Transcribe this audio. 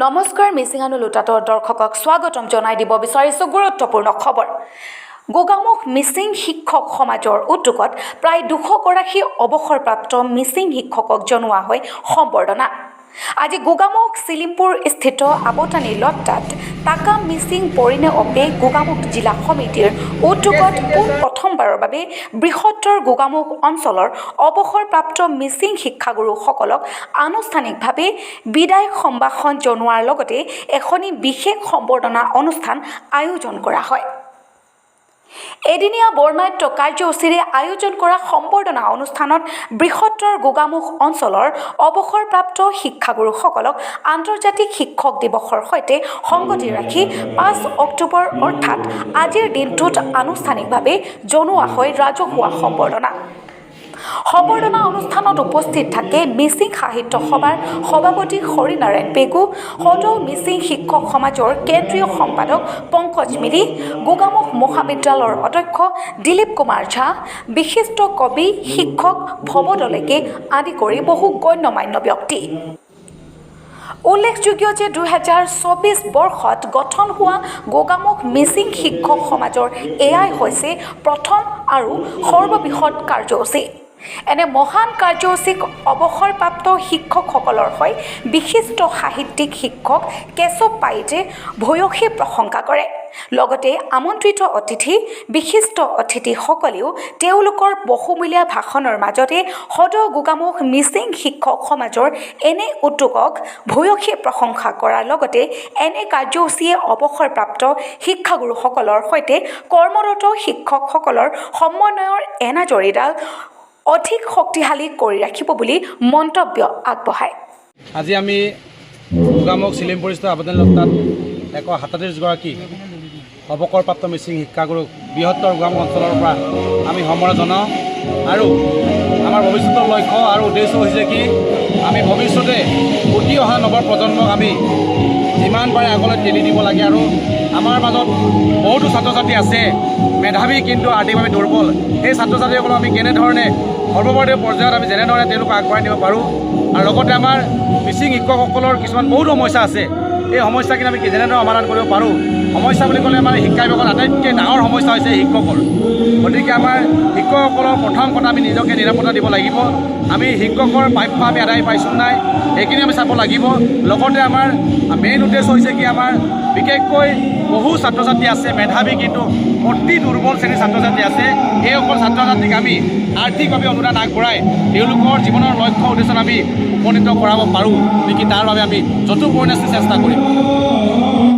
নমস্কাৰ মিচিঙানু লুটাতৰ দৰ্শকক স্বাগতম জনাই দিব বিচাৰিছোঁ গুৰুত্বপূৰ্ণ খবৰ। গোগামুখ মিচিং শিক্ষক সমাজৰ উদ্যোগত প্ৰায় 200 গৰাকী অৱসৰপ্ৰাপ্ত মিচিং শিক্ষকক জনোৱা হয় সম্বৰ্ধনা। আজি গোগামুখ চিলিমপুৰ স্থিত আবতানী লট্টাত টাকা মিচিং পৰিণে অপে গোগামুখ জিলা সমিতিৰ উদ্যোগত প্ৰথমবাৰৰ বাবে বৃহত্তৰ গোগামুখ অঞ্চলৰ অৱসৰপ্ৰাপ্ত মিচিং শিক্ষাগুৰুসকলক আনুষ্ঠানিকভাৱে বিদায় সম্ভাষণ জনোৱাৰ লগতে এখনি বিশেষ সম্বৰ্ধনা অনুষ্ঠান আয়োজন কৰা হয়। এদিনীয়া বৰ্ণাঢ্য কাৰ্যসূচীৰে আয়োজন কৰা সম্বৰ্ধনা অনুষ্ঠানত বৃহত্তৰ গোগামুখ অঞ্চলৰ অৱসৰপ্ৰাপ্ত শিক্ষাগুৰুসকলক আন্তৰ্জাতিক শিক্ষক দিৱসৰ সৈতে সংগতি ৰাখি 5 অক্টোবৰ অৰ্থাৎ আজিৰ দিনটোত আনুষ্ঠানিকভাৱে জনোৱা হয় ৰাজহুৱা সম্বৰ্ধনা। সম্বৰ্ধনা অনুষ্ঠানত উপস্থিত থাকে মিচিং সাহিত্য সভাৰ সভাপতি হৰিনাৰায়ণ পেগু, সদৌ মিচিং শিক্ষক সমাজৰ কেন্দ্ৰীয় সম্পাদক পংকজ মিলি, গোগামুখ মহাবিদ্যালয়ৰ অধ্যক্ষ দিলীপ কুমাৰ ঝা, বিশিষ্ট কবি শিক্ষক ভৱদলেকে আদি কৰি বহু গণ্যমান্য ব্যক্তি। উল্লেখযোগ্য যে 2024 বৰ্ষত গঠন হোৱা গোগামুখ মিচিং শিক্ষক সমাজৰ এয়াই হৈছে প্ৰথম আৰু সৰ্ববৃহৎ কাৰ্যসূচী। এনে মহান কাৰ্যসূচীক অৱসৰপ্ৰাপ্ত শিক্ষকসকলৰ হৈ বিশিষ্ট সাহিত্যিক শিক্ষক কেশৱ পাইজে ভূয়সী প্ৰশংসা কৰে। লগতে আমন্ত্ৰিত অতিথি বিশিষ্ট অতিথিসকলেও তেওঁলোকৰ বহুমূলীয়া ভাষণৰ মাজতে সদৌ গোগামুখ মিচিং শিক্ষক সমাজৰ এনে উদ্যোগক ভূয়সী প্ৰশংসা কৰাৰ লগতে এনে কাৰ্যসূচীয়ে অৱসৰপ্ৰাপ্ত শিক্ষাগুৰুসকলৰ সৈতে কৰ্মৰত শিক্ষকসকলৰ সমন্বয়ৰ এনাজৰীডাল অধিক শক্তিশালী কৰি ৰাখিব বুলি মন্তব্য আগবঢ়ায়। আজি আমি গোগামুখ চিলিমপুৰস্থিত আবতানী লট্টাত 137 গৰাকী অৱসৰপ্ৰাপ্ত মিচিং শিক্ষাগুৰুক বৃহত্তৰ গোগামুখ অঞ্চলৰ পৰা আমি সম্বৰ্ধনা জনাওঁ আৰু আমাৰ ভৱিষ্যতৰ লক্ষ্য আৰু উদ্দেশ্য হৈছে কি আমি ভৱিষ্যতে উঠি অহা নৱ প্ৰজন্মক আমি যিমান পাৰে আগলৈ ঠেলি দিব লাগে আৰু আমাৰ মাজত বহুতো ছাত্ৰ ছাত্ৰী আছে মেধাৱী কিন্তু আৰ্থিকভাৱে দুৰ্বল। সেই ছাত্ৰ ছাত্ৰীসকলক আমি কেনেধৰণে সৰ্বভাৰতীয় পৰ্যায়ত আমি যেনেধৰণে তেওঁলোকক আগবঢ়াই নিব পাৰোঁ আৰু লগতে আমাৰ মিচিং শিক্ষকসকলৰ কিছুমান বহুতো সমস্যা আছে। এই সমস্যাখিনি আমি যেনেদৰে সমাধান কৰিব পাৰোঁ। সমস্যা বুলি ক'লে আমাৰ শিক্ষা বিভাগত আটাইতকৈ ডাঙৰ সমস্যা হৈছে শিক্ষকৰ। গতিকে আমাৰ শিক্ষকসকলৰ প্ৰথম কথা আমি নিজকে নিৰাপত্তা দিব লাগিব। আমি শিক্ষকৰ প্ৰাপ্য আমি আদায় পাইছোঁ নাই সেইখিনি আমি চাব লাগিব। লগতে আমাৰ মেইন উদ্দেশ্য হৈছে কি আমাৰ বিশেষকৈ বহু ছাত্ৰ ছাত্ৰী আছে মেধাৱী কিন্তু অতি দুৰ্বল শ্ৰেণীৰ ছাত্ৰ ছাত্ৰী আছে। সেইসকল ছাত্ৰ ছাত্ৰীক আমি আৰ্থিকভাৱে অনুদান আগবঢ়াই তেওঁলোকৰ জীৱনৰ লক্ষ্য উদ্দেশ্যত আমি উপনীত কৰাব পাৰোঁ নেকি তাৰ বাবে আমি যথোপৰিমাণে চেষ্টা কৰিম।